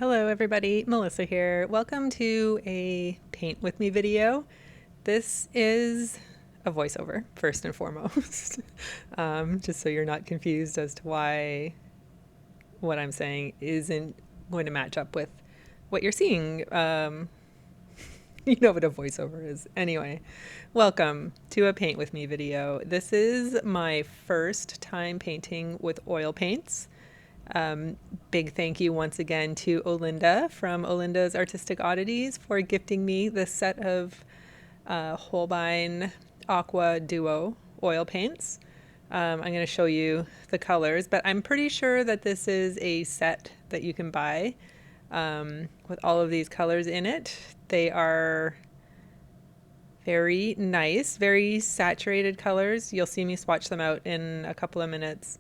Hello everybody, Melissa here. Welcome to a Paint With Me video. This is a voiceover, first and foremost, just so you're not confused as to why what I'm saying isn't going to match up with what you're seeing. You know what a voiceover is. Anyway, welcome to a Paint With Me video. This is my first time painting with oil paints. Big thank you once again to Olinda from Olinda's Artistic Oddities for gifting me this set of Holbein Aqua Duo oil paints. I'm going to show you the colors, but I'm pretty sure that this is a set that you can buy with all of these colors in it. They are very nice, very saturated colors. You'll see me swatch them out in a couple of minutes.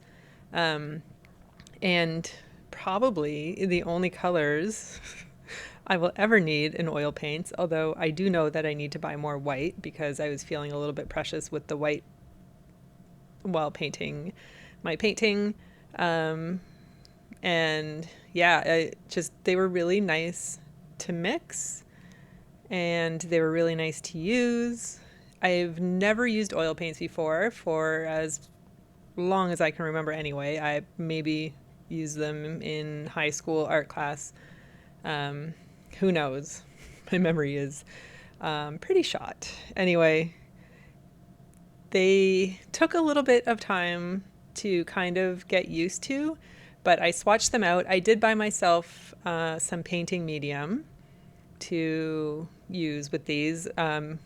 And probably the only colors I will ever need in oil paints, although I do know that I need to buy more white because I was feeling a little bit precious with the white while painting my painting. And yeah, they were really nice to mix and they were really nice to use. I've never used oil paints before for as long as I can remember anyway. I maybe used them in high school art class. Who knows? My memory is pretty shot. Anyway, they took a little bit of time to kind of get used to, but I swatched them out. I did buy myself some painting medium to use with these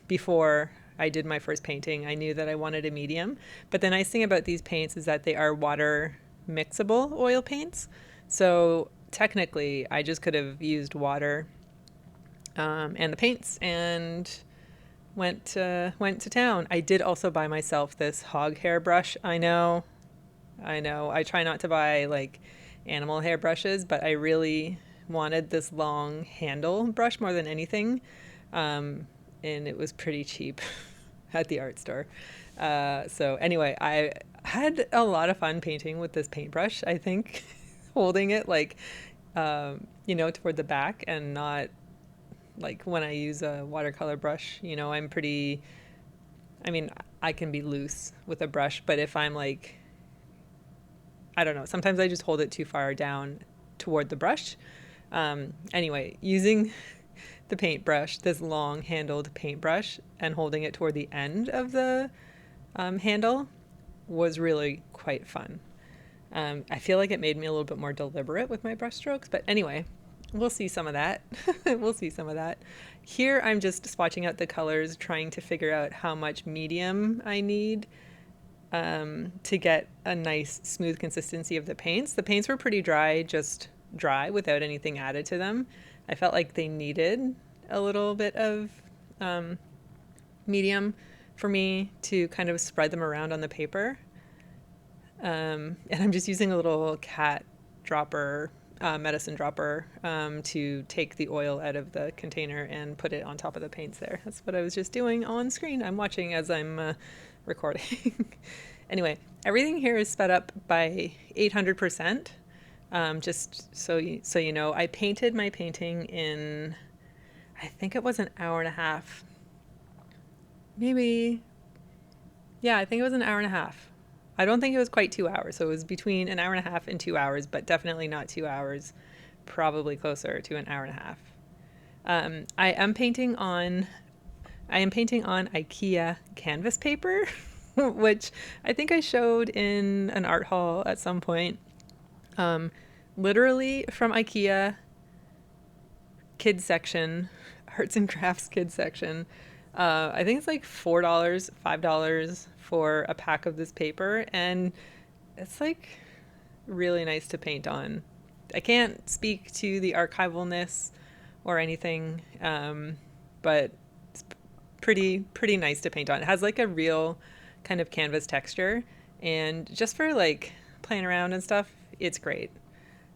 before I did my first painting. I knew that I wanted a medium, but the nice thing about these paints is that they are water mixable oil paints. So technically I just could have used water and the paints and went to town. I did also buy myself this hog hair brush. I know. I try not to buy like animal hair brushes, but I really wanted this long handle brush more than anything. And it was pretty cheap at the art store. So anyway, I had a lot of fun painting with this paintbrush, I think, holding it like, toward the back and not like when I use a watercolor brush, I can be loose with a brush, but if I'm like, I don't know, sometimes I just hold it too far down toward the brush. Anyway, using the paintbrush, this long handled paintbrush, and holding it toward the end of the handle was really quite fun. I feel like it made me a little bit more deliberate with my brush strokes, but anyway, we'll see some of that. We'll see some of that. Here I'm just swatching out the colors, trying to figure out how much medium I need to get a nice smooth consistency of the paints. The paints were pretty dry, just dry without anything added to them. I felt like they needed a little bit of medium for me to kind of spread them around on the paper. And I'm just using a little cat dropper, medicine dropper, to take the oil out of the container and put it on top of the paints there. That's what I was just doing on screen. I'm watching as I'm recording. Anyway, everything here is sped up by 800%. Just so you know, I painted my painting in, I think it was an hour and a half. Maybe, yeah, I think it was an hour and a half. I don't think it was quite 2 hours. So it was between an hour and a half and 2 hours, but definitely not 2 hours, probably closer to an hour and a half. I am painting on IKEA canvas paper, which I think I showed in an art haul at some point. Literally from IKEA kids section, arts and crafts kids section. I think it's like $4, $5 for a pack of this paper, and it's like really nice to paint on. I can't speak to the archivalness or anything, but it's pretty nice to paint on. It has like a real kind of canvas texture, and just for like playing around and stuff, it's great.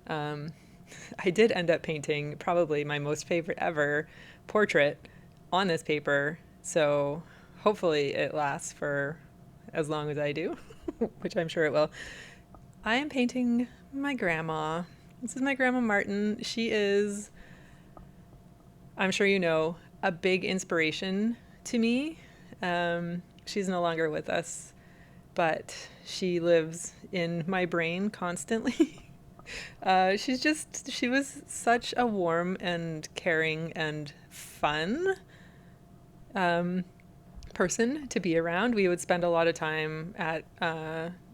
I did end up painting probably my most favorite ever portrait on this paper, so hopefully it lasts for as long as I do, which I'm sure it will. I am painting my grandma This is my Grandma Martin. She is, I'm sure you know, a big inspiration to me. She's no longer with us, but she lives in my brain constantly. She was such a warm and caring and fun um, person to be around. We would spend a lot of time at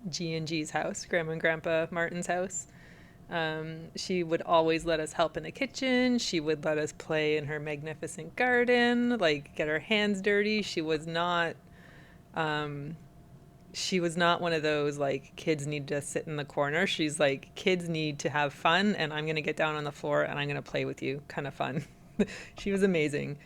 G and G's house, Grandma and Grandpa Martin's house. She would always let us help in the kitchen. She would let us play in her magnificent garden, like get our hands dirty. Um, she was not one of those like kids need to sit in the corner. She's like kids need to have fun, and I'm gonna get down on the floor and I'm gonna play with you, kind of fun. She was amazing.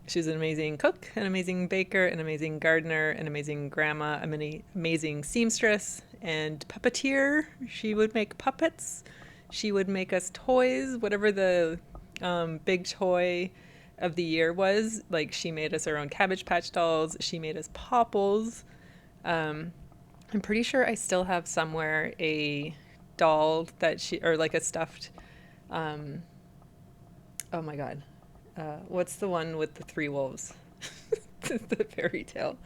She was an amazing cook, an amazing baker, an amazing gardener, an amazing grandma, an amazing seamstress and puppeteer. She would make puppets. She would make us toys, whatever the big toy of the year was. Like she made us our own Cabbage Patch dolls. She made us popples. Um, I'm pretty sure I still have somewhere a doll or like a stuffed, um, oh my God. What's the one with the three wolves? The fairy tale.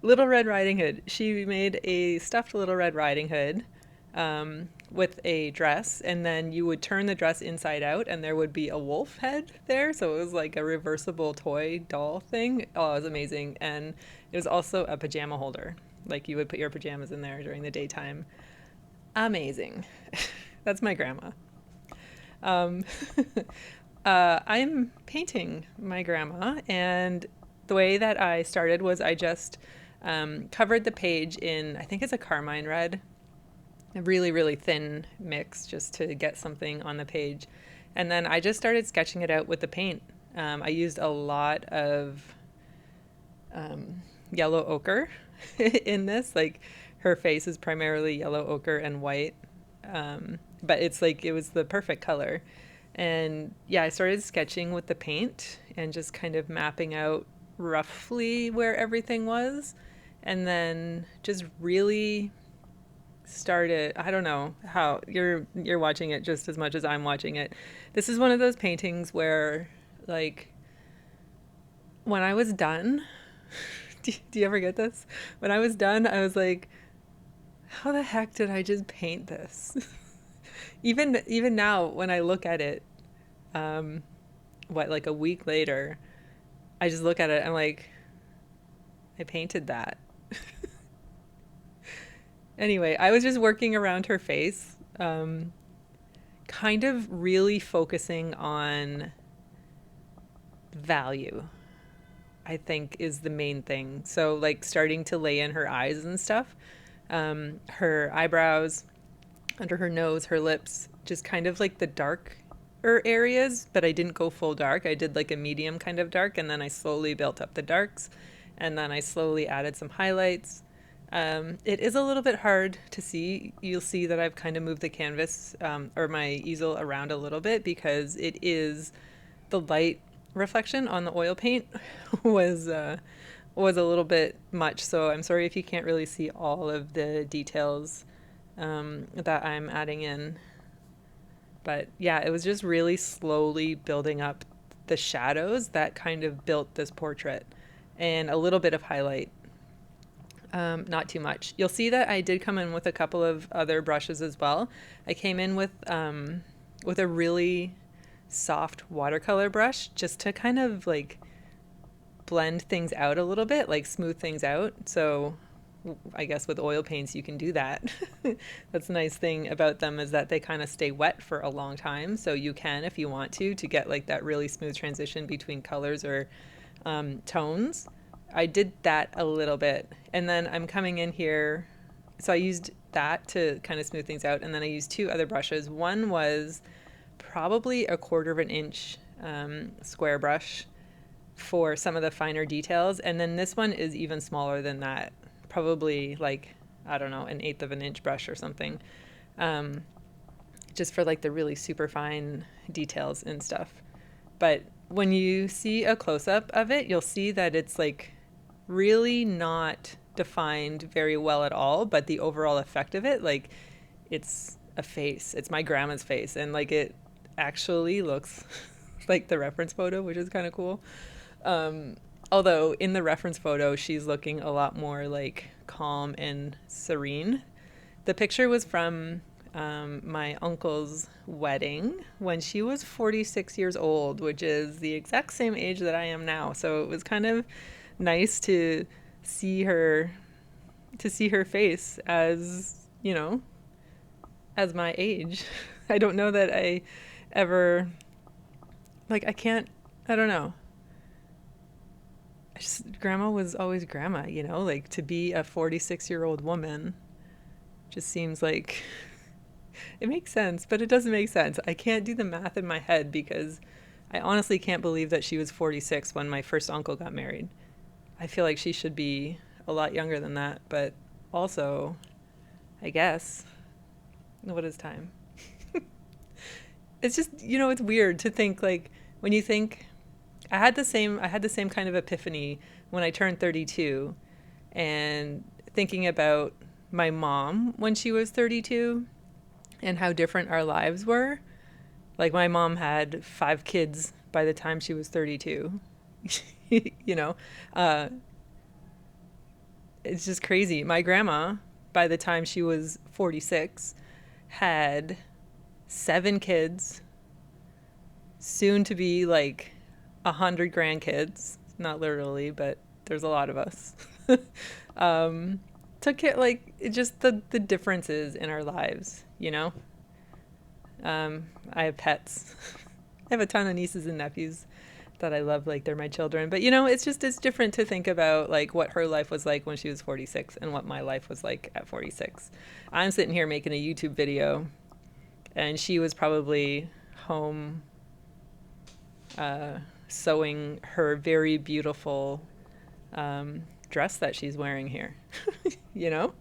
Little Red Riding Hood. She made a stuffed Little Red Riding Hood with a dress, and then you would turn the dress inside out, and there would be a wolf head there. So it was like a reversible toy doll thing. Oh, it was amazing. And it was also a pajama holder. Like you would put your pajamas in there during the daytime. Amazing. That's my grandma. Um, I'm painting my grandma, and the way that I started was I just covered the page in, I think it's a carmine red, a really, really thin mix just to get something on the page. And then I just started sketching it out with the paint. I used a lot of yellow ochre in this. Like her face is primarily yellow ochre and white, but it's like it was the perfect color. And yeah, I started sketching with the paint and just kind of mapping out roughly where everything was, and then just really started, I don't know how you're watching it just as much as I'm watching it. This is one of those paintings where like when I was done, do you ever get this? When I was done, I was like, how the heck did I just paint this? Even now when I look at it, like a week later, I just look at it, I'm like, I painted that. Anyway, I was just working around her face, kind of really focusing on value, I think is the main thing. So like starting to lay in her eyes and stuff, her eyebrows, under her nose, her lips, just kind of like the darker areas, but I didn't go full dark. I did like a medium kind of dark, and then I slowly built up the darks, and then I slowly added some highlights. It is a little bit hard to see. You'll see that I've kind of moved the canvas or my easel around a little bit because it is the light reflection on the oil paint was a little bit much. So I'm sorry if you can't really see all of the details that I'm adding in. But yeah, it was just really slowly building up the shadows that kind of built this portrait, and a little bit of highlight. Not too much. You'll see that I did come in with a couple of other brushes as well. I came in with a really soft watercolor brush just to kind of like blend things out a little bit, like smooth things out. So I guess with oil paints you can do that. That's the nice thing about them is that they kind of stay wet for a long time. So you can, if you want to get like that really smooth transition between colors or tones. I did that a little bit, and then I'm coming in here. So I used that to kind of smooth things out, and then I used two other brushes. One was probably a 1/4 of an inch square brush for some of the finer details, and then this one is even smaller than that, probably like, I don't know, 1/8 of an inch brush or something, just for like the really super fine details and stuff. But when you see a close-up of it, you'll see that it's like really not defined very well at all, but the overall effect of it, like it's a face. It's my grandma's face, and like it actually looks like the reference photo, which is kind of cool. Um, Although in the reference photo, she's looking a lot more like calm and serene. The picture was from my uncle's wedding when she was 46 years old, which is the exact same age that I am now. So it was kind of nice see her to see her face as, you know, as my age. I don't know that I ever, like, I don't know. Grandma was always grandma, you know, like to be a 46-year-old woman just seems like it makes sense, but it doesn't make sense. I can't do the math in my head because I honestly can't believe that she was 46 when my first uncle got married. I feel like she should be a lot younger than that, but also, I guess, what is time? It's just, you know, it's weird to think like when you think I had the same kind of epiphany when I turned 32 and thinking about my mom when she was 32 and how different our lives were. Like my mom had 5 kids by the time she was 32. You know, uh, it's just crazy. My grandma, by the time she was 46, had 7 kids, soon to be like 100 grandkids. Not literally, but there's a lot of us. um, Took care, like, it just the differences in our lives, you know? I have pets. I have a ton of nieces and nephews that I love like they're my children. But, you know, it's different to think about like what her life was like when she was 46 and what my life was like at 46. I'm sitting here making a YouTube video and she was probably home sewing her very beautiful dress that she's wearing here. You know,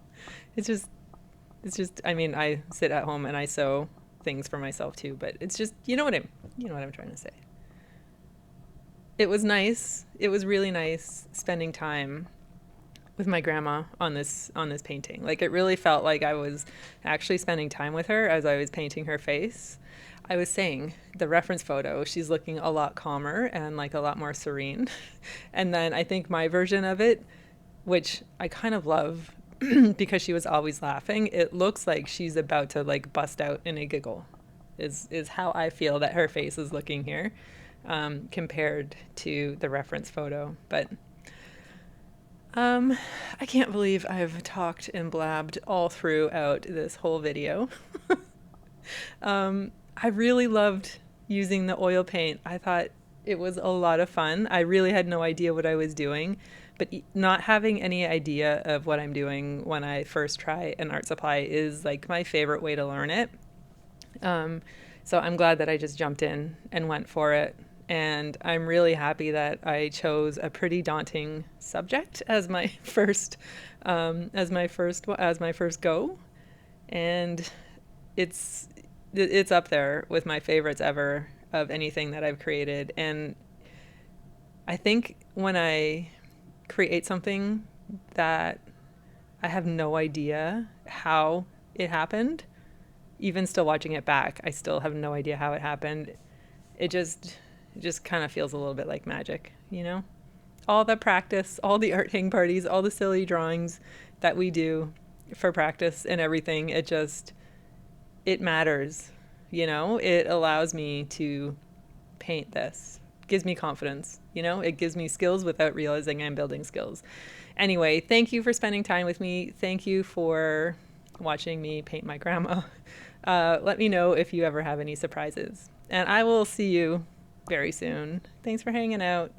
it's just. I mean, I sit at home and I sew things for myself too, but it's just you know what I'm trying to say. It was nice. It was really nice spending time with my grandma on this painting. Like it really felt like I was actually spending time with her as I was painting her face. I was saying the reference photo, she's looking a lot calmer and like a lot more serene. And then I think my version of it, which I kind of love because she was always laughing, it looks like she's about to like bust out in a giggle is how I feel that her face is looking here compared to the reference photo. But I can't believe I've talked and blabbed all throughout this whole video. I really loved using the oil paint. I thought it was a lot of fun. I really had no idea what I was doing, but not having any idea of what I'm doing when I first try an art supply is like my favorite way to learn it. So I'm glad that I just jumped in and went for it. And I'm really happy that I chose a pretty daunting subject as my first go. And it's up there with my favorites ever of anything that I've created. And I think when I create something that I have no idea how it happened, even still watching it back, I still have no idea how it happened. It just kind of feels a little bit like magic, you know? All the practice, all the art hang parties, all the silly drawings that we do for practice and everything, it matters, you know? It allows me to paint this. Gives me confidence, you know? It gives me skills without realizing I'm building skills. Anyway, thank you for spending time with me. Thank you for watching me paint my grandma. Let me know if you ever have any surprises. And I will see you very soon. Thanks for hanging out.